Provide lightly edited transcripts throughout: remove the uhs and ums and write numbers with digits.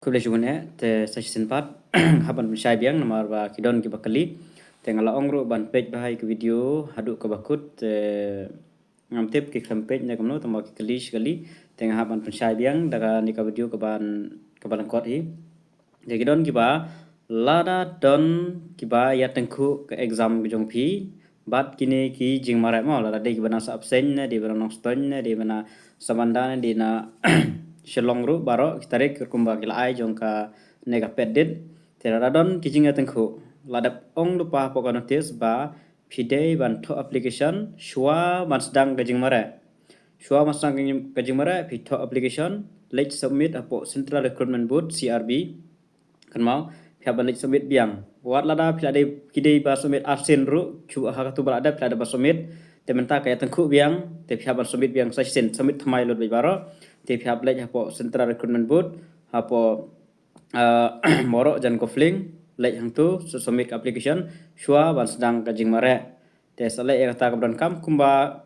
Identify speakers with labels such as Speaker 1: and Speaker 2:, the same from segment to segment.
Speaker 1: Kublajune te session part haban syai biang namar ba kidon ki bakali te ngala ongro ban page bahai ke video hadu ke bakut te ngam tip ki page na kamno tama ki kali sekali te haban syai biang daga ni ka video ke ban kot hi te kidon ki ba lada don ki ba ya tengku ke exam ki jong phi bat kini ki jing marai mo lada de ki bana sa absen na di bana noston na di bana samanda na di na Shalong ru baro kitarik kumba kila ai jong ka nega pedit tera radon kijinga tengku ladap ong lupa pokok notice ba pide ban to application shua ban sedang kajing mare shua ban sedang kajing mare pito application let's submit apo Central Recruitment Board CRB kan mau pihak ban let's submit biang buat lada pihak de kide ba submit absen ru chu ha tu berada pihak ba submit tementa kaya tengku biang te pihak ban submit biang session submit thamai lot baro te pihak lej hapo Central Recruitment Board hapo morok jan kofling lej hang tu submit application shua ban sedang kajing mare te sale ya kata kabron kam kumba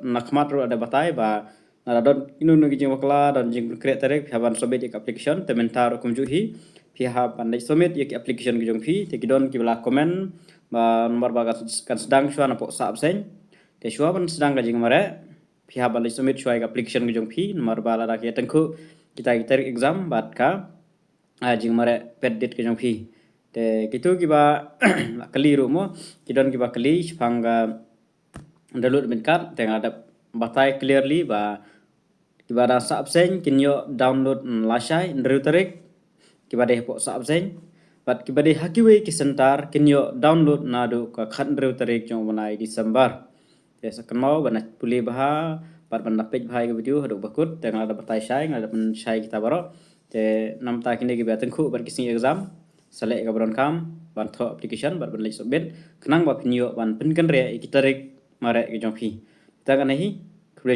Speaker 1: nakmat ru ada batai ba naradon inu nu kijing wakla dan jing create tarek pihak ban submit application te mentar kumjuhi pihak ban lej submit application kijong phi te kidon kibla komen ba nomor ba kan sedang shua napo sa absen te shua ban sedang kajing mare pihak balik submit shua application kujong phi nomor bala rak ya tengku kita exam bat ka jing mare pedit kujong phi te kitu kiba kali rumo kidon kiba kali spanga download min card teng ada batai clearly ba kiba da sa absen kinyo download lasai ndru tarik kiba de po sa absen bat kiba de hakiwe ki sentar kinyo download nadu ka khandru tarik jong banai Disember ya sakan mau bana pulih bah par bana page bahai ke video hadu bakut te ngada batai syai ngada pen syai kita baro te nam ta kini ke bateng khu bar kising exam sale ka bron kam ban tho application bar ban lek submit kenang ba pinyo ban pen kan re kita rek mare ke jong phi ta kan hi kule